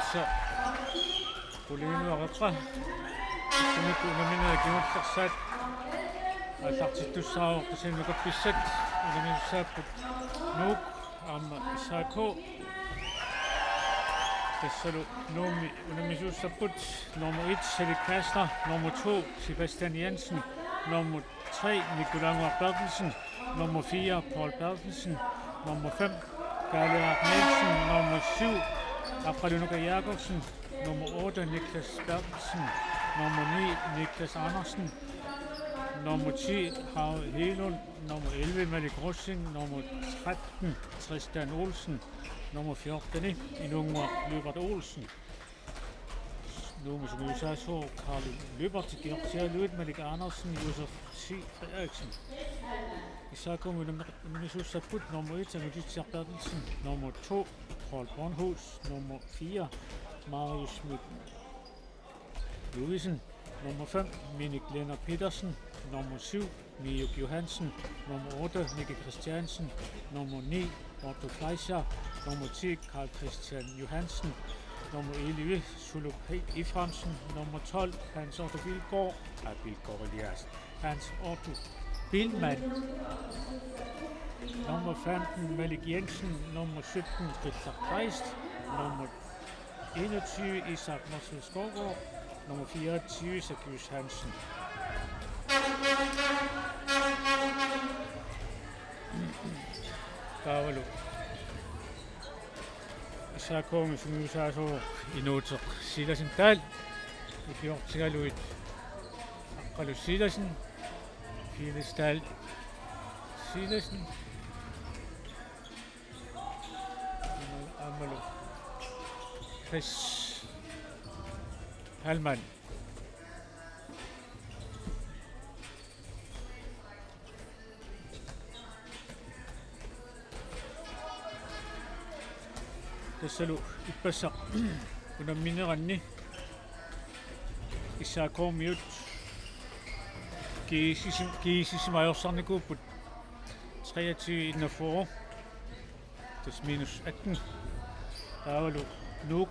tässä kuliinuaqeqqa kumikku unamina kimullarssaat аллартиттуссаароо qisinnukapписсат унамиссааппут нуук аама исаako тассалу нууми унамисууссаппут номер 1 Selig Kastner, nummer 2 Sebastian Jensen, nummer 3 Nicolai Bertelsen, nummer 4 Paul Bertelsen, nummer 5 Galle Nielsen, nummer 7 Afralunuka Jacobsen, nummer 8 Niklas Bertelsen, nummer 9 Niklas Andersen, nummer 10 Harald Helund, nummer 11 Malik Russing, nummer 13 Tristan Olsen, nummer 14 Inungmar Løbert Olsen. Nummer som USA så Karl Løbert, Georgia Løbert, Malik Andersen, Josef C. Frederiksen. Især kommer vi nummer 1 Ameditja Bertelsen, nummer 2 Paul Bornhus, nummer 4 Marius Louisen, nummer 5 Minik Lennart Petersen, nummer 7 Miuk Johansen, nummer 8 Nicky Christiansen, nummer 9 Otto Fleischer, nummer 10 Karl Christian Johansen, nummer 11 Suluk Iframsen, nummer 12 Hans Otto Bilgaard, Hans Otto Bilmann, nummer 15 Malik Jensen, nummer 17 Richard Kreist, nummer 21 Isak Marcel Skovgaard, nummer 24 Sakius Hansen. Kavalo. Især kommer som USA så i noter Silasen Dal, i fjord Sigaluit, Akalu Silasen, Files Dal, Silasen, Amalo, Chris Halman. Tassalu ippassaq unammineranni issaakormiut kiisisimajorsarnikuupput 23 tas minus 18 taavalu nuuk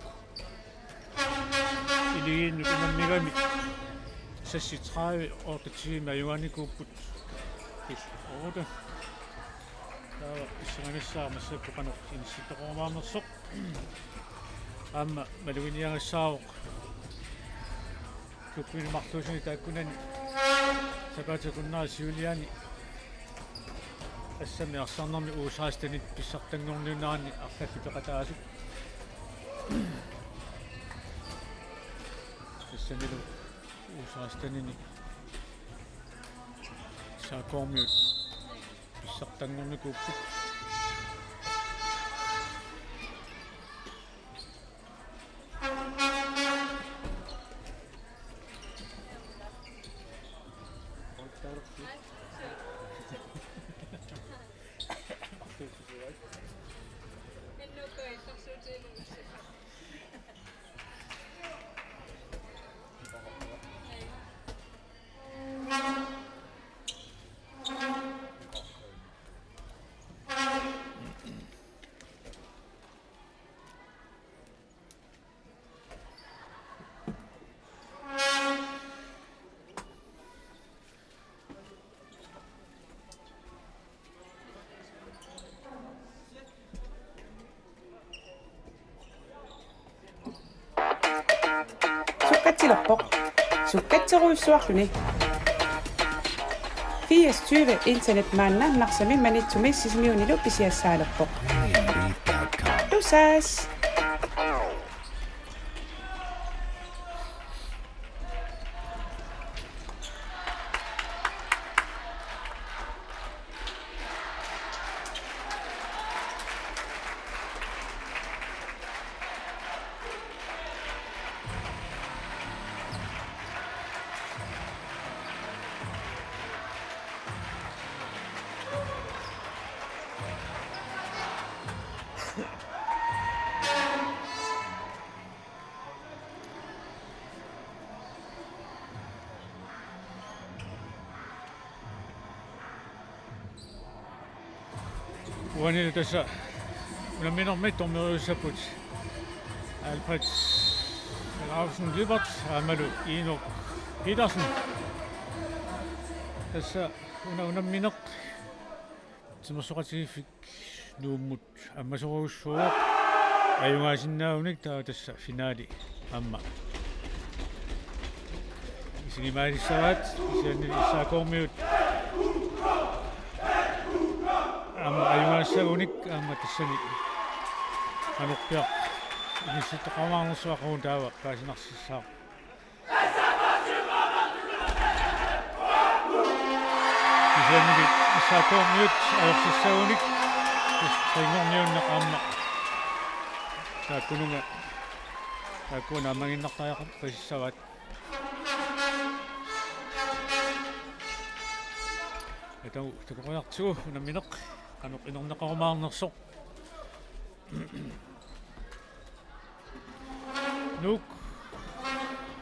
iligiinnut unammigami sassi 30 ortatiimajuannikuupput 8 taava issanganissaarmassappuqanuq inissittoqormaarnersoq amma maluiniangassaaruq kuppinumarluusuni taakkunani sapatakunnaari siuliani assami arsaarnermi uusaastanit pissartanngorniunaani arlallutaqataasuk assamilu uusaastanini saakormiut pissartanngornikuupput Sukkatilorpoq sukkateruissuarluni 24 internetmaannaarnarsami manitsumiissisimiunilu pisiassaalorpoq tusas uanila tässä unamminormit ormeriussaput Alfred Lausen Libert, Amalu Eno Petersen. Tässä una minok. Tsumassoqatigifik nuummut аммасоруuссуоq ajungaasinnaaunik taa tassa finaali amma. Isigimaalissavaat isiannili issaakormiut amma ajungaassagunik amma tassani qanorpiaq inissittoqarmaarnersuaqaruun taawa paasinarsiссаа isiannili issaakormiut ajorsiссагуник трингорниуннеқарма тааккунунга тааккуна аммагиннартаяқат пассават этау такориартигу унамминеқ каноқ инорнеқармаарнерсоқ нук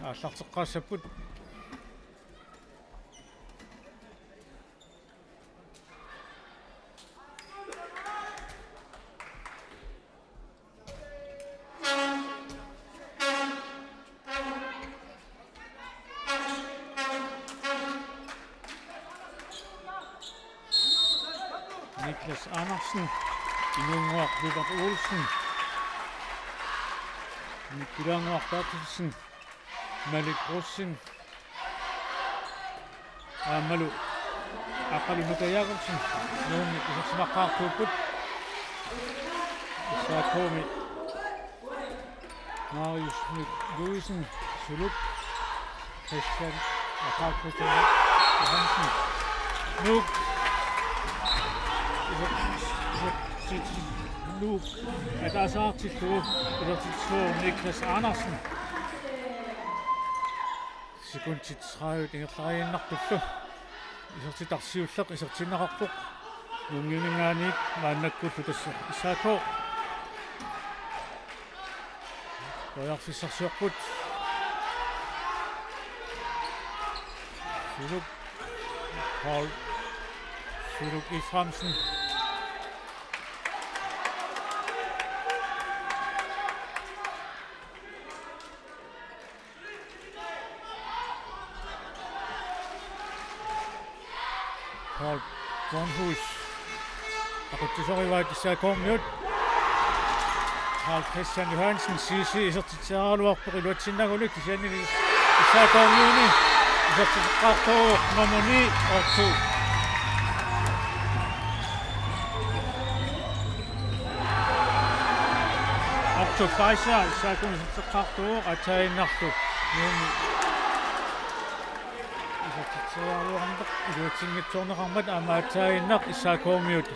ааллартеққаассаппут Niklas Andersen, Inunguaq Hubert Olsen, Nikilanguaq Bertelsen, Malik Rossin, Amalu Aqali Mika Jacobsen, Nuumi Isaqsimaqaartuupput, Isaakomi, Marius Louisen, Suluk, Christian Carl Christian Johansen, Nuuk nu er der så til Niklas Andersen. Sekund til 30 det er flere nok det. Så til der syv slag så til nok på. Nogle gange man nok kunne det så på. Og jeg fik så godt. Suluk Paul Suluk i Fransen. Paul Bornhus. Akuttisorivaat issaakormiut. Carl Christian Johansen Sisi isertiteraluarpoq iluatsinnagulik isiannili issaakormiuni isertiteqqaartoruq nummer 9 og 2. Otto Freiser issaakormi isertiteqqaartoruq ataainnartu nuumi isertiteraluarnaq iluatsingitsorneqarmat amaataainnaq issaakormiut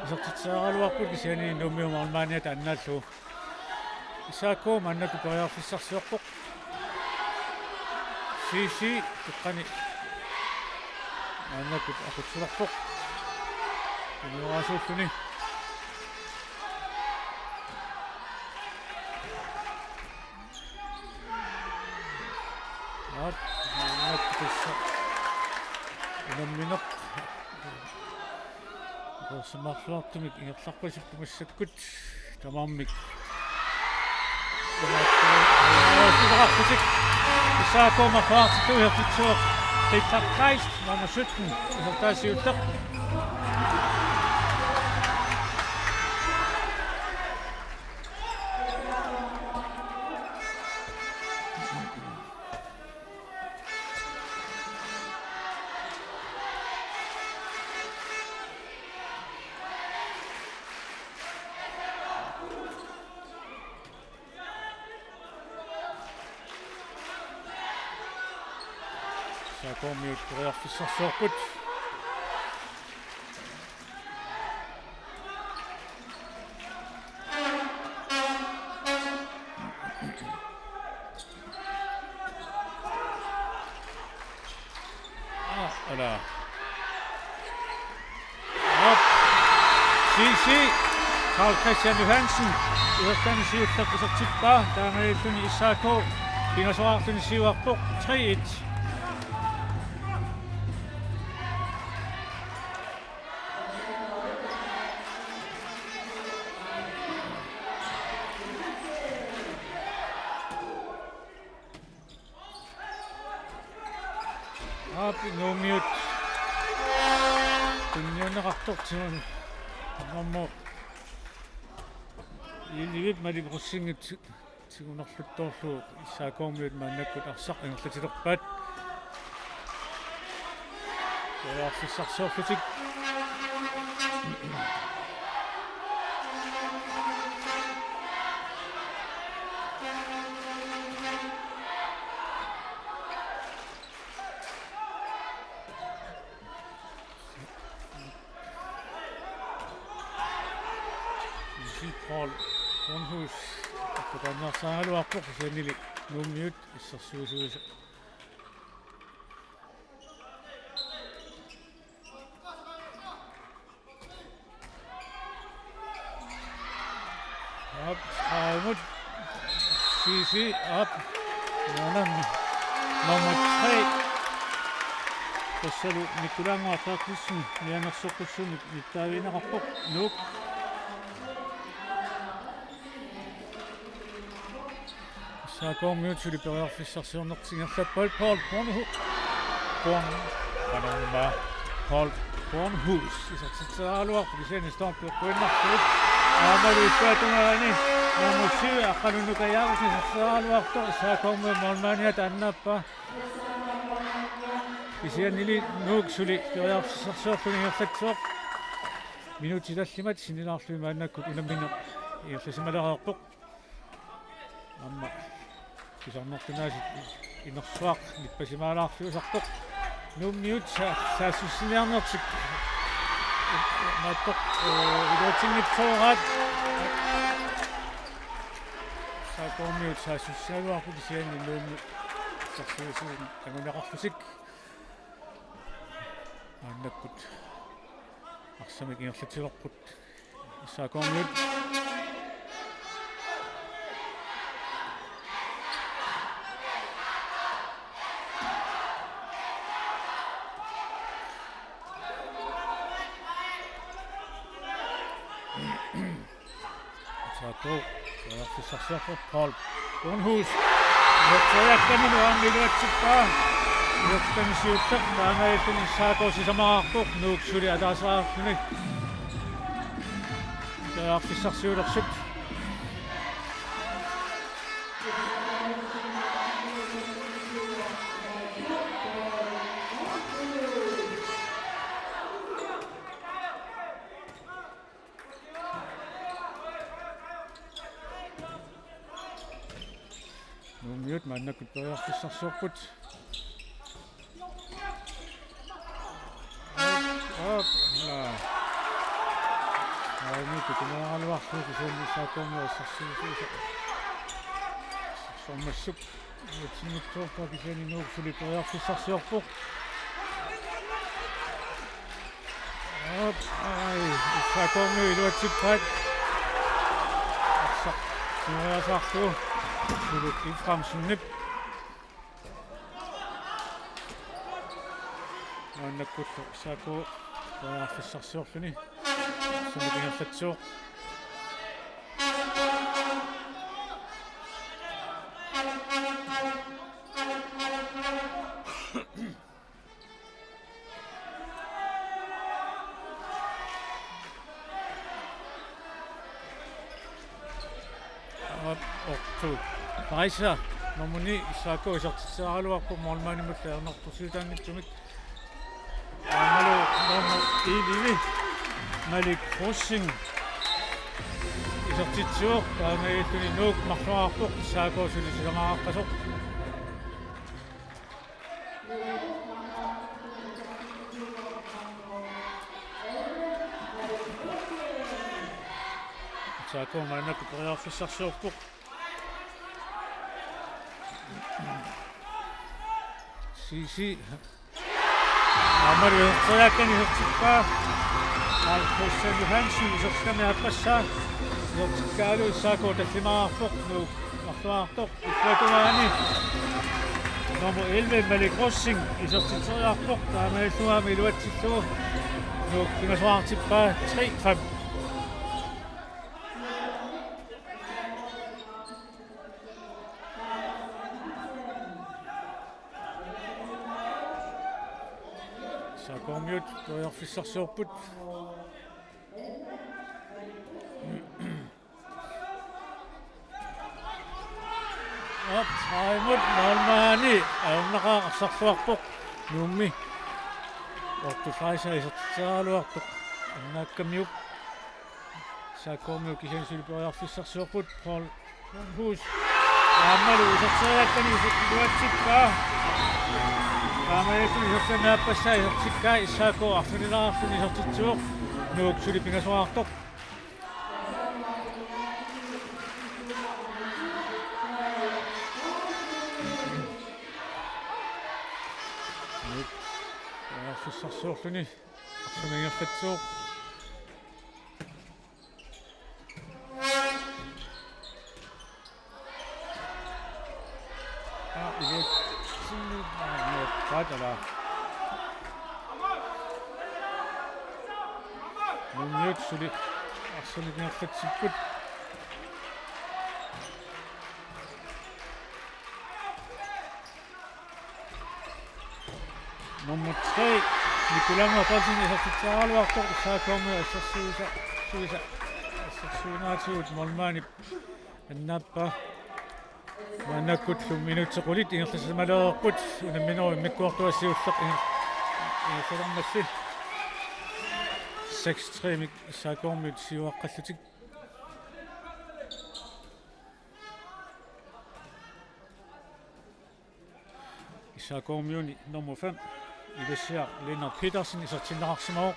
isertiteraluarput isiani nuummiumarmaaniat annaallu issaakoom annaku pariarfissarsiorpoq Sisi tuqqani annaku aqutsularpoq nuaraasuulluni Unammineq Korsumarluartumik ingerlarpasippumassakut tamarmik Suderaqtusik Isaakomarfaartitu hertitsuaq Richard Kleist nummer 17 isertaasiutteq Isaakormiut pariarfissarsuarput Ala Op Sisi Carl Christian Johansen isertanisiuttaq isertippa taangalilluni issaako pingasoraartunisiuarpoq 3-1 Nomiut kunniunneqartortigun ammo ilivit maligrussingit tigunerluttorlu issaakoormiut maannakkut arsaq ingerlatilerpaat Arfissarsuorlutik Paul Kornhus Qannarsaaluarpoq siannili nuummiut issarsuusuusa Up, Harmut, Sisi, up, nummer 3. Tassalu Nikulanguartaaqlissun nianersoqussunit nittaaviinaqarpoq nuuk Saakoormiut suliperiarfissarsiornertingerlappal Paul Kornhus Paul Kornhus isartitsaaluarpu kisianistorpiuqquinnartuut Aamaluissuatumaani namussi aqalunukajaarusisarsaaluartor saakoormiut mormaaniat annaappa kisiannili nuuk suli periarfissarsiorluningerlatsuoq minuutilallimat sinilaarlui maannakkut unammineq iерласималеқарпоқ амма кисарнертунааsit инерсуақ ниппасимаалаарлуусарпоқ нуммиут саассуссиниарнертик маттоқ илуатсиннипсоогаат саакоорmiut саассуссиалуарпу кисианни нуумми сарсуусуун тагунеқарлусик мааннаккут арсамик ингерлатилерпут саакоорmiut Arfissarsiorpoq Paul Kornhus Jotsajakkanin uarmiluatsippaa Jottamisiuttaq taamailtuni saakoorsisamaqarpoq nuuk suli ataasaarluni Arfissarsiulersut Nuummiut maannakkut periarfissarsuorput Aamitu kisianni saakoormiut issarsuusuusa sormassuk utsinngittuorpaa kisianni nuuk suli periarfissarsiorpoq saakoormiut iluatsippaat arsaq simuasaarluu Sulut inframsunnip maannakkut saako periarfissarsiorluni sunikingerlatsuoq Raisa nomuni saako isartitsaaluarpu mormaanimut ernertusuutaannittumik aamalu nommu iilivi malik crossing isartitsuoq taamailtuni nuuk marluarpoq saako sulisamaqaqqasoq saako maannakkut periarfissarsuorpoq Sisi Amaru Soyakkani hurtippaa Christian Johansen isorskami haqqassaa yortikkaalu issaako tallimaqarpoq nuuk marluartoq ikkuatumaani nummer 11 Malik Rossing isortitseriarpoq taamailluaami iluatsittugu nuuk kimasuartippaa 3-5 номмиут тоярфиссарсуорпут таймут нормани ауннаqa арсарлуарпоq нуумми ортуфайса исертитсаалуартоq аннааккамиуп сааккормиу кисансулипориарфиссарсуорпут пол хус аамалу исертсаалаккани исертитуатсиккаа аамаятун исертсанааппассаа исертиккаа иссаако арфинилаарфини исертитсуоq нуук сулипингасуаартоq арфиссарсуорлуни арсамингерлатсууq 이게 맞아라. 능력 수리 악수리 그냥 짚고 너무 차이 니콜라마 빠지면서 숫자를 왔고 사람을 수위사 멀마니 나빠 манаккут минутсеқулит ингерласмалеэққут унамминеру миккуартуассиуллеқ ингерласмасси 6-3 мик саакормит сиуаққаллутик исаакормиуни номер 5 илассиар Lennart Petersen исертиннеқарсимаоқ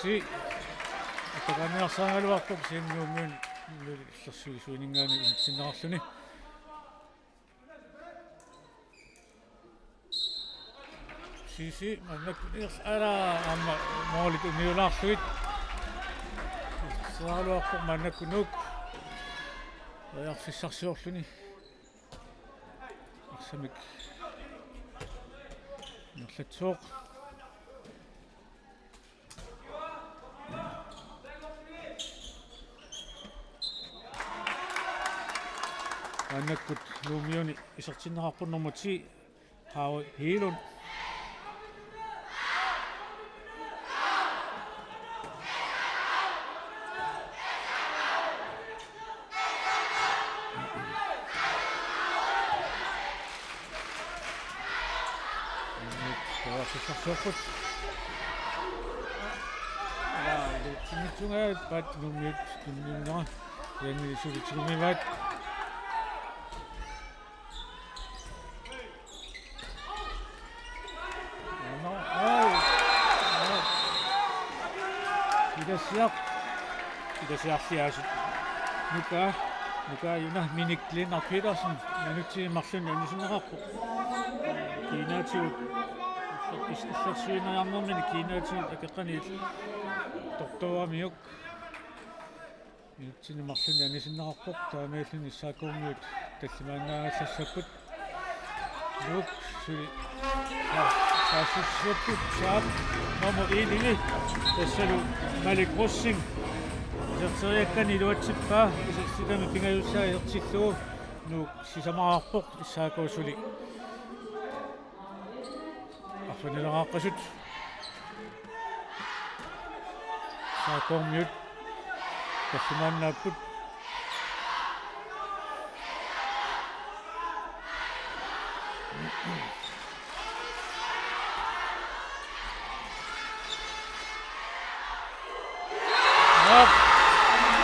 си атаканиарсаагалуартоқ сииннууммиун иллерсуисуинингаани интиннеқарлуни си маннаккуниерс ала амма моолит униулаарлуит саагалуартоқ маннаккунук аярфиссарсуорлуни арсамик нерлатсооқ аннаккут лумиуни исертиннеқарпун номер 10 Hauge Helund сорпут 야, 중에 밭 농민 농민나 얘네 소리 지금이 밭 이제 시작해야지. 누가 유나 미닉 Lennart Petersen minuutti maksen 연신나갖고 기나치 있었으나 양놈이 기나치 약간 독도와 미역 minuutti maksen 연신나갖고 다음에는 이사공을 대신만나서서끝 룩 수리 사수스럽고 샵 넘어 1-1 대세로 말리 크로싱 저 약간 이루어집까 시스템이 빙하유사 역치도 누 시사마학복 이사고 수리 앞서내랑 아까슛 사공뮤 다시만 나쁘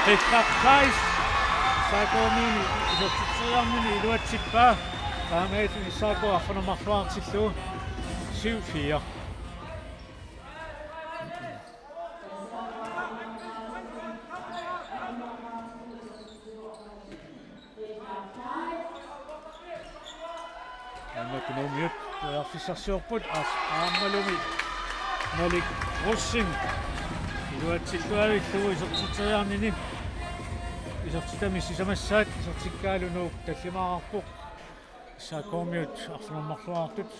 백합카이스 사고민이 이렇게 이루어집까 다음에 이사고 앞으로 막상 치도 7-4 Economiet arfissarsuorput aamalumi malik russing iluatsittuavilluu isertiteriarnini isertitami sisamassaat isertikkaalunuuk tallimaqarpuq saakormiut arfunammarluartut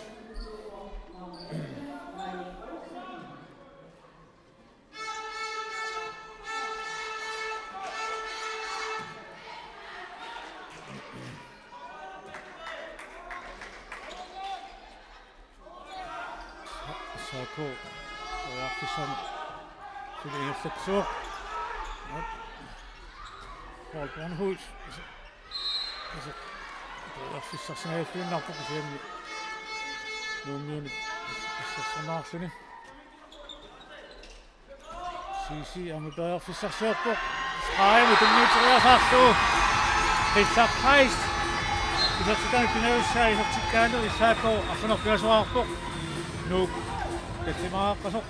Isako Ojarfissan Filiussatsuq Paul Bornhus Ojarfissarsinagaffiunnarpoq siammi nuummiuni issarsornaarluni Sisi amuperiarfissarsuarpoq Skaimu tunniuteriasaarlu Qissarqais Isartitani pinavussaa isartikkaanu Isako arsunorpiasuarpoq Nuuk tatsimaaqqasoq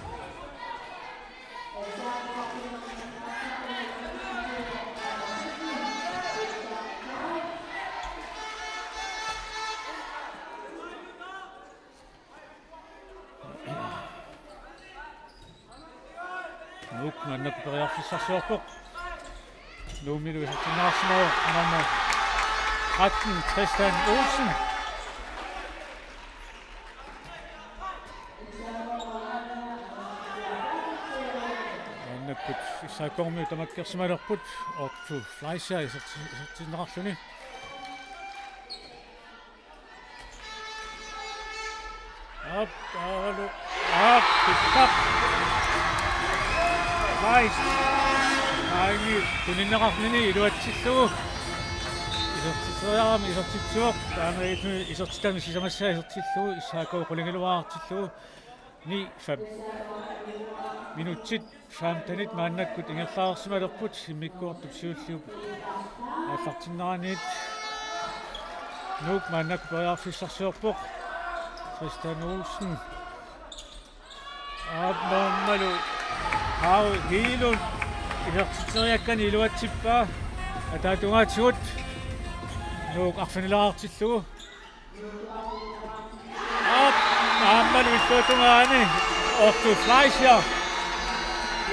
Nuuk nannakuperiarfissarsuarpoq Nuummilu isartinnaarsimoo nummer 13 Tristan Olsen Annakut issakormi tamakkersimalerput ortu Fleischer isartinnaarluni Up stop Fleisch Aini tuninnerarluni iluatsillugu Isartitsuoq taaneriitnu isartitami sisamassaa isartillugu issaakoo qulingiluaartillugu 9-5 minutsit 15 maannakkut ingerlaarsimalerput immikkuartup siulluup аллартиннараниит нук маннак паяарфиссарсуорпоқ Tristan Olsen абнормалу хау хилун илертитериаккан илуатсиппаа атаатунгаатигут нук арфинилаартиллугу аммалу иллуутунгаани орту Fleischer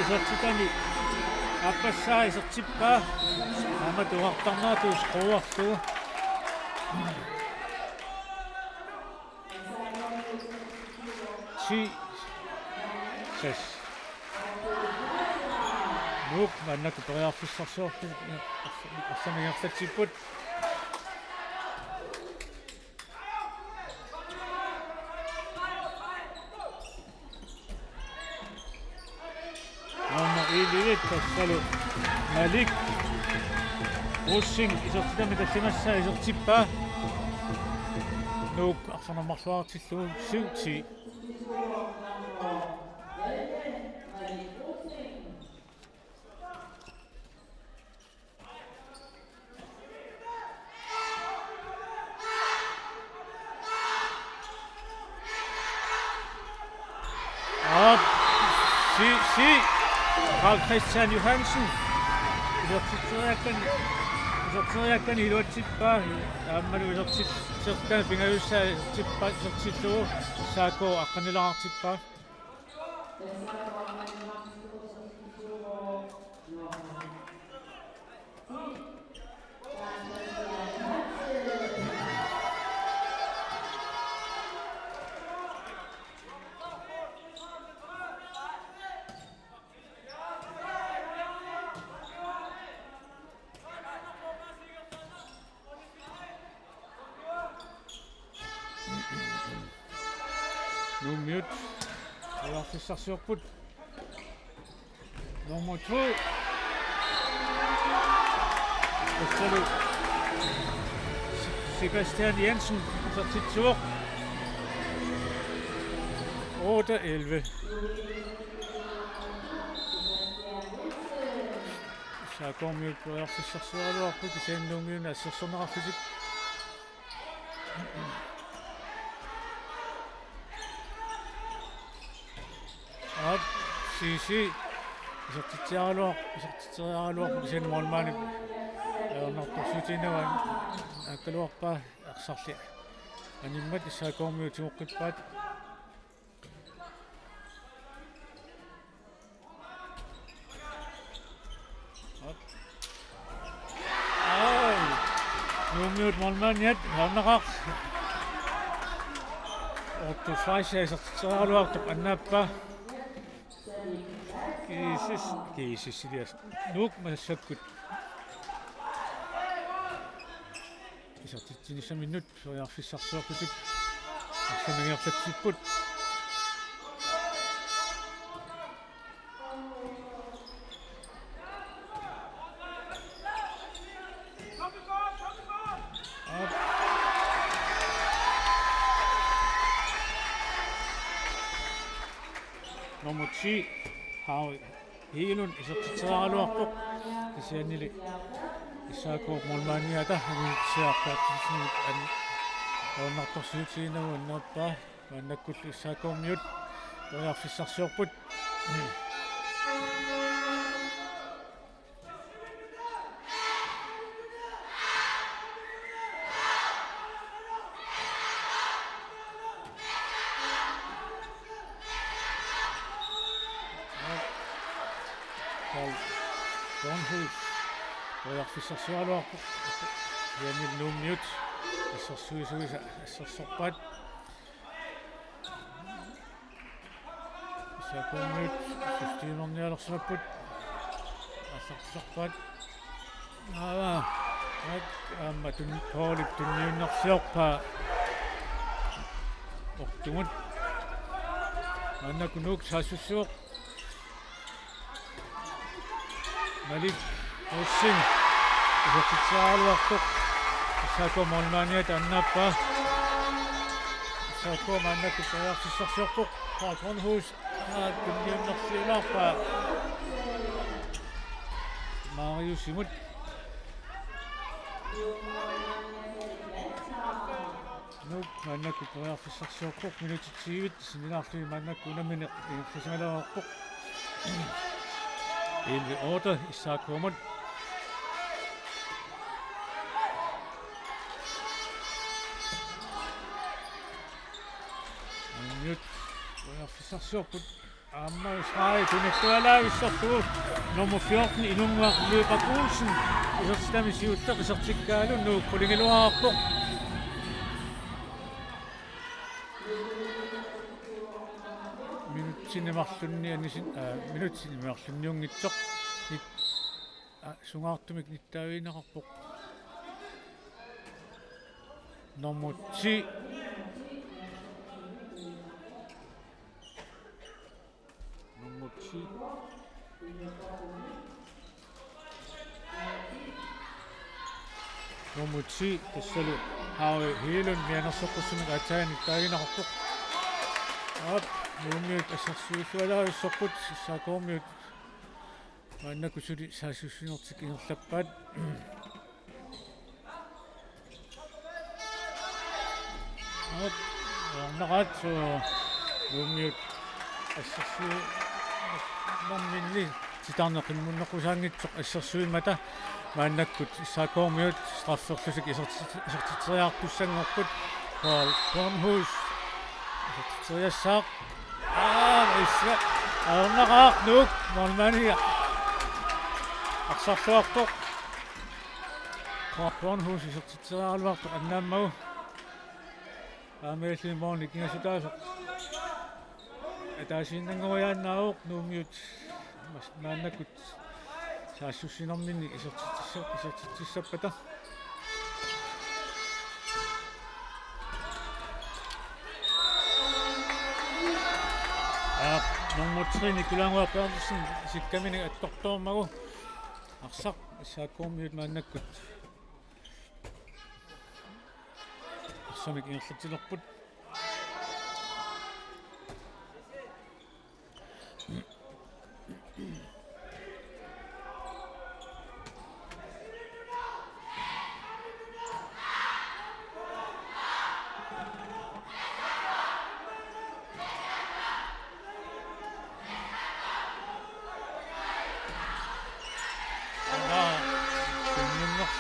isartitani аппассаа исертиппаа ама туартарнаату скруарлугу чи сэс нук маннак периарфиссарсуарлу арсамингерлатсиппут Илиит тассалу Малик Русин исертитами тассимассаа исертиппаа нук арсанаммарлуартиллугу сути Carl Christian Johansen isartiriakkan iluatsippaa aammalu isartitsertaan pingayussaa isartippaa isartillugu saakoo aqqanilaartippaa Nummiut periarfissarsuarput nummer 2 Tassalo Sebastian Jensen isartitsuoq 8-11 saakormiut periarfissarsualuarput isaannungiuna assersornerarlusik Sisi isartitiaraluarpu isanumormaani ernertorsuutiinawan akkaluarpaa aqsarli animmat issaakormiutimuqqippaat nuummiut mormaaniat herneqaq ortu Fleischer isartitiaraluartuq annaappaa Kiisis ilias nuuk massakkut isartitsinissaminnut periarfissarsuarputik arsamingerlatsipput nummer 10 Harry Helund isartiteraluarpoq kisiannili исаакуу молмааниата хагиитсиартаатсинит ан орнарторсуутигинагу аннерпаа маннаккуллу исаакуумиут тоярфиссарсиорпут Bornhus tojarfissarsualuarpoq yanilluummiut issarsuisuisa issarsorpaat исаакуумиут системерниалерсимаппут ассарсорпаат аама тун поолип тунниуннарсиорпаа ортугут аннакунук саасуссуоқ Malik Osin isartiteraluarpoq исаакуу молмааниат аннааппаа исаакуу маннакку тоярфиссарсиорпоқ Bornhus тунниуннарсиулаарпаа Marius imut Nuk manakku tojarfissarsiorpoq minutitiivit sinaarlui manakku unamini inerlisangaleraarpoq Elve order исаакуумут nyt tojarfissarsiorput aamma usraai tunittualaavissartugu nummer 14 Ilunga Løber Olsen isertitamisiutteq isertikkaalu nuuk pulingiluararpoq minutsinnimarlunni anisin minutsinnimarlunniungitsoq nit sungaartumik nittaaviinaqarpoq nummer 10 nummer 10 nummer 10 tassalu Harry Helund mianersoqqussunik ataanik taaginaqarpoq op nuummiut assarsuussualaavissorput issaakuummiut maannakusuli saassussinertik ingerlappaat op ornaqaat nuummiut assarsu namminni titarneqimmunnequsaangitsoq assarsuimata maannakkut issaakuummiut strafferlusik isertiteriartussanngorput Paul Bornhus isertiteriassaaq issa arnaqaaq nuuk molmania arsarluarpoq Bornhus isertiterialuartoq annaammagu aamеаллимоорни кингасутааsoq атаасииннангориааннаарооқ нуумиут мааннаккут саассуссинэрминни исертиссаппата nummer 3 Nikolai Pedersen sikkamini attortoormagu arsaq исаакуумиут мааннаккут арсамик ингерлатилерпут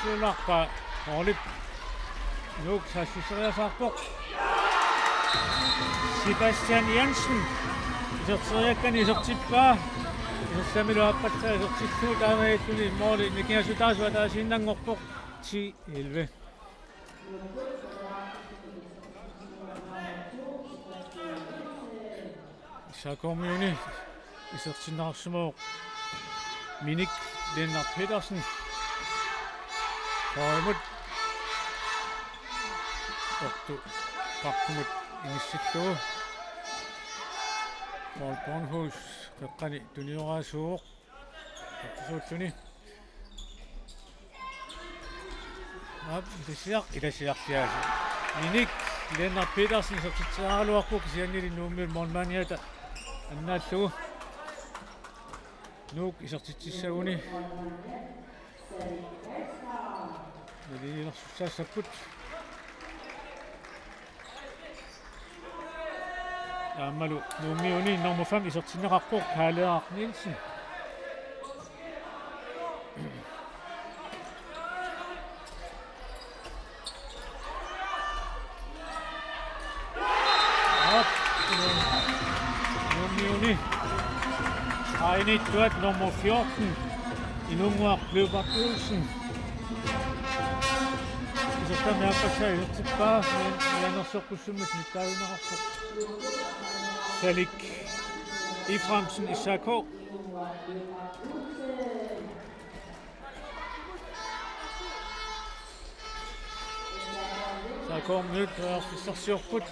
Sularpa olip nuuk saassisseriasaarpoq Sebastian Jensen iserteriakkani isertippaa isersamiluappatsaa isertittuu taamaituni mooli nikiasutaasua taasiinnangorpoq 10-11 Isaakuummiuni isertinnaarsumoq Minik Lennart Petersen Toimut ortu pakkumut inissilluu Paul Bornhus peqqani tuniораасууq ortusuulluni ilasiarliaasi Minik Lennart Petersen isertiterialuarpuk siannili nuummiul molmaaniata аннааллугу нуук исертитсагуни нэлилерсуссаассаппут аамалу нуумиуни нормуфам исертиннеқарпоқ каалеақ Нилсен нуумиуни Einigt nummer 14 i Nungwaq Løbertøvelsen. Så skal man også sige tilbage, men jeg så kusummet mit dagene. Salik Iframsen Isak H. Så kommer nyt og så sjovt.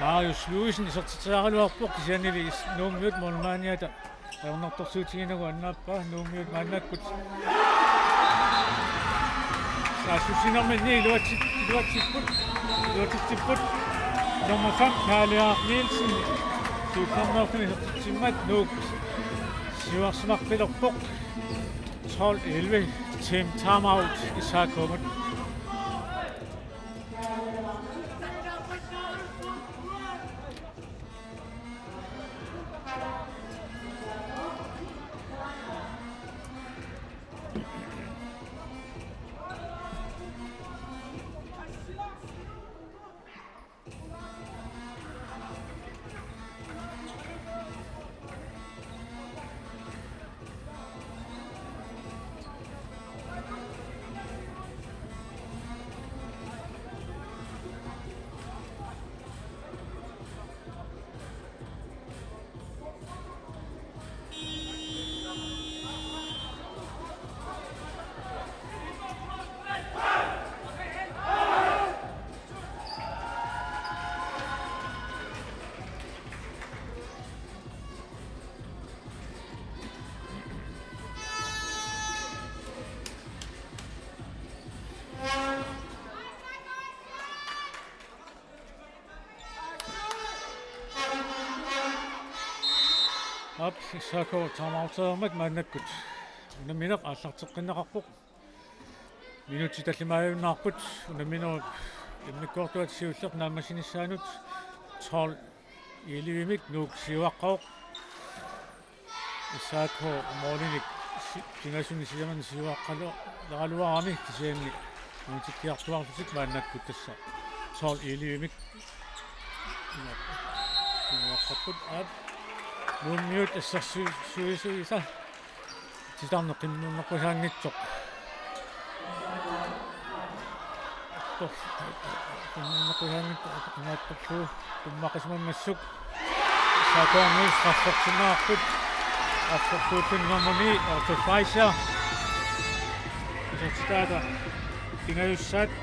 Marius Louisen så tager kisianili nuummiut molmaaniata aunartorsuutiginugu annaappa nuummiut maannakut saasusinerminni iluatipput nummer 5 Karl-Erik Nielsen suukarnerfini sertitsimmat nuuk siuarsimarpilerpoq 12-11 team timeout isaakomut Up Isako tamautermat maannakkut unamineq aallarteqqinneqarpoq minuti tallimaajuunnaarput unaminu imnikkoortuat siulleq naammasinissaanuut 12 ilivimik nuuk siuaqqaoq Isako moolinik singasuni siaman siuaqqalo laqaluarami kisianni minutikkiartuarlutik maannakkut tassa 12 ilivimik siuaqqapput aap nuummiut assarsuisuisa titarneqimmuunnerpusaangitsoq qimmuunnerpusaangitsoq naattorlu tummaqismammassuk saakoornius qaffaqsinnaarput affortuutinnermuni ortofaiser isertitaata ingayussaat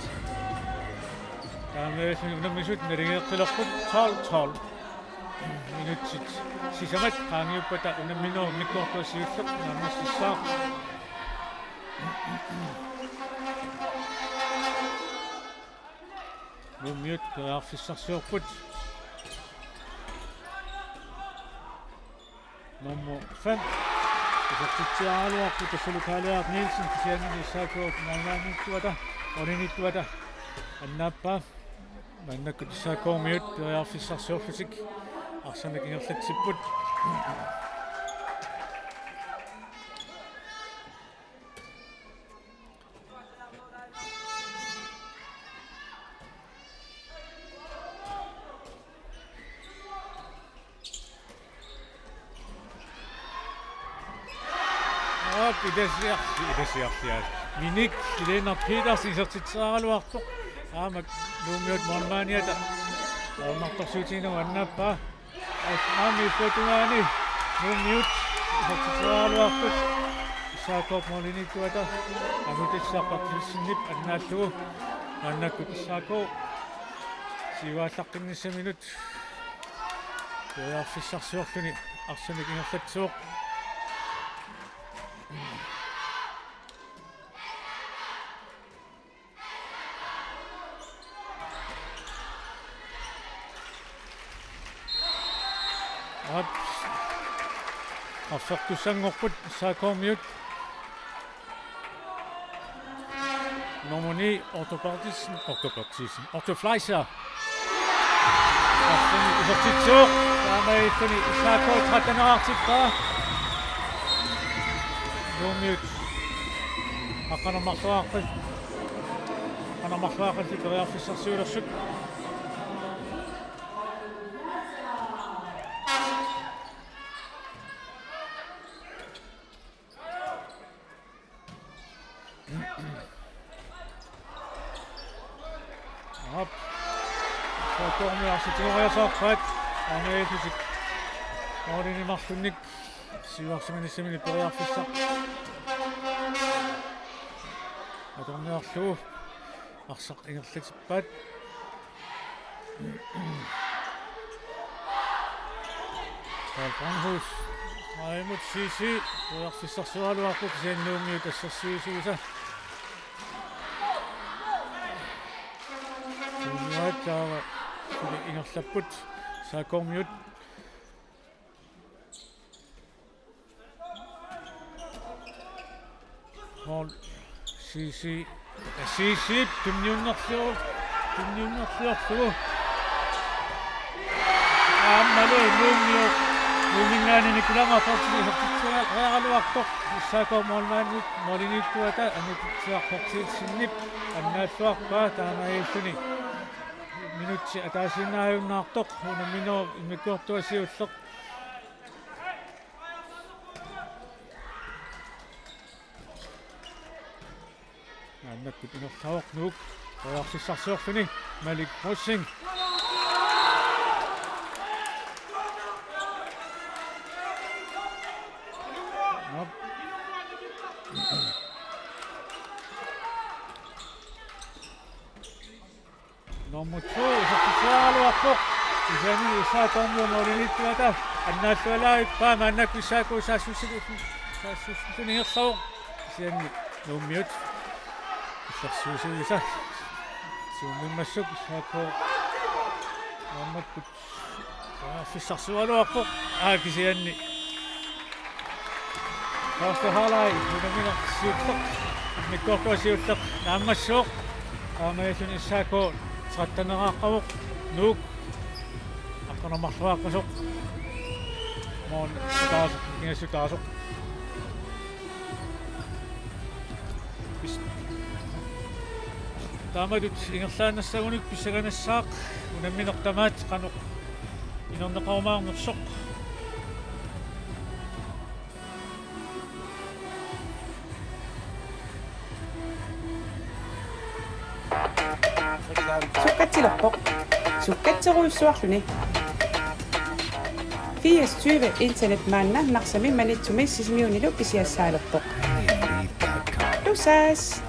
taameesuni unammisut neringeeqqilerput 12 minutsit sisamat qaangiuppata unamminoo mikkoortuassiulleq naamassissaaq nuummiut pearfissarsuorput nummer 5 isertitsiaaluarput tassulukaaluaq Nielsen kisianni isaakuut maanaanittuata olinittuata annaappa maannakkut isaakoormiut pearfissarsuorlutik Arsanak ingerlatsipput idasiartia minik Lena Peters isertitsaaluartoq aamak nuummiut mormaaniata aunartorsuutiinu annaappa Ami potungaani nuummiut isertitsaaluartut isaakoop molinittuata amutissaaqqartissinnip annaallugu annakkut isaakoo siuaallaqqinnисsamинут яарфиссарсуорлуни арсаник ингерлатсуоқ Arfertussangorput saakormiut nummer 9 Otto Fleischer arfuni usertitsuuq taamaifuni saakor 13-artikka nummiut aqanermarluaqat periarfissarsuulersut Hop. Saakormiarsituariasarpat ameetusik orinimarsunnik siuarsimanissamini periarfissaq atorniarluu arsaq ingerlatippaat Palpanhus aimut sisi periarfissarsualuarput siannuummiut assarsuisuusa Taava ingerlapput saakormiut hon sisi tunniunnerluorlu aammalu nuumingaanini kulangaartartisisertitsugaa reeraluartoq saakormoornaanit molinittuata anutitsiartortiilsinnip annaalluarpaa taamaiussuni minutsi ataasinnaajuunnaartoq unamino imikuartuasiulleq annakkut inertaoq nuuk qoiarsissarsuorluni Malik Mussing Nummer 2 usertitsualuarpoq isani isaakormiu molinittuata annaallualaaippaa maannakku isaaku saassussunihersavuq isianni nuummiut issarsuusuisa suumimmassuk isaaku aammakkut fissarsualuarpoq aakisianni Kastahalai unaminersiulleq mikkortuasiulleq naammassuuq aamaisun isaaku Trattaneraaqavuq nuuk aqanermarluaqqasuq moon sutaasuq kingassutaasuq taamadut ingerlaanassagunik pissaganassaaq unamminertamaat qanuq inerneqarumaarnersoq Sukkatsilerpoq sukkatseruissuarluni 24 internetmaanna narsami manitsumi sisimiunilu pisiassaalerpoq Tusas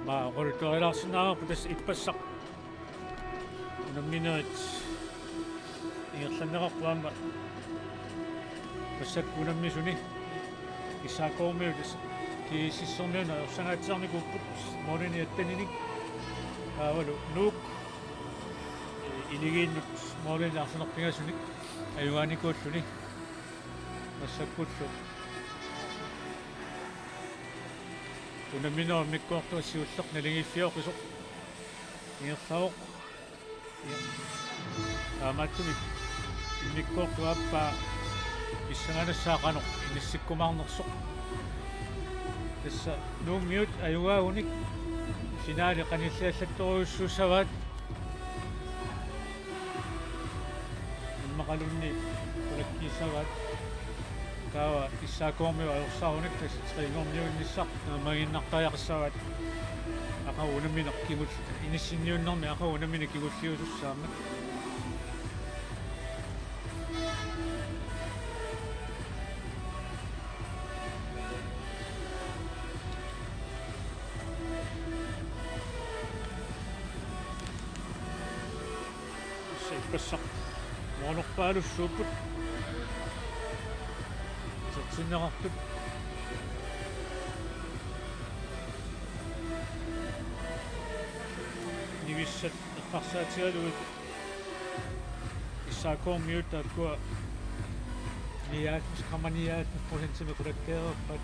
Ma qultuarilaarsinnaarpu tas ippassaq unamminuat ingerlanneqarpuamma passakku unammisuni issaakormiutas kiisissermiuna orsangaatiarnikuupput moolini attaninik aavalu nuuk iligiinnut moolini arsanerpingasuni ayugaanikuulluni massakkullu unamino mikkortuassiulleq nalingiffiorqisuq inerlaoq aamaattumi mikkortuappaa issanganassаақанеқ инissиккумаарнерсоқ тасса нууммиут аюгаагуник финаали каниллааллатторуйуссуусаваат иммақалунни колаккиссаваат kawa issaakormiu ajorsarunik tas triingormiunnissaq naamaginnartariaqissavaat unamina kigul inissinniunnermi unamina kigulliusussaammat иппассақ моонорпаалуссууппут сатсиннеқартут нивиссат эққарсаатигалугит иссаакоормиут тааккуа ниаатмис каманиаатмис процентсими кулаккеерпат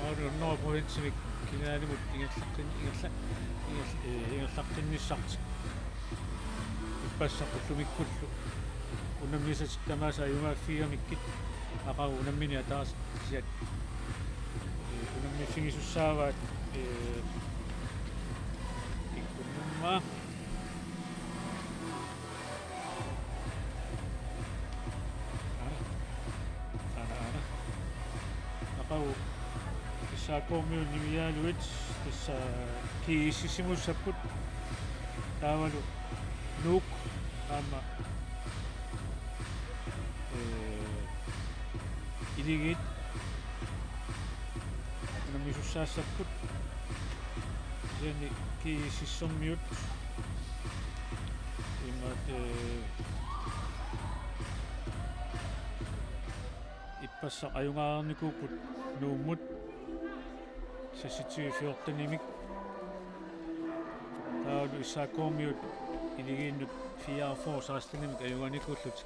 аалунноо процентсимик кинаалимут ингерлаққинниссартик иппассаққуллумиккуллу унаммисат тамааса аюмааффиамиккит ақау унаммини атаас сиат унаммиссигисуссааваат иккуннумма ана ақау исаакоомиу нимиаалуит тасса кииссисимуссаппут таавалу нук ама илигит намисуссаассаппут яни кииссиссэрмиут имат иппассақ аюнгаарникууппут нууммут саситсуифиортанимик таалу исаакоомиут илигииннут 4 саастанимик аюнганикууллут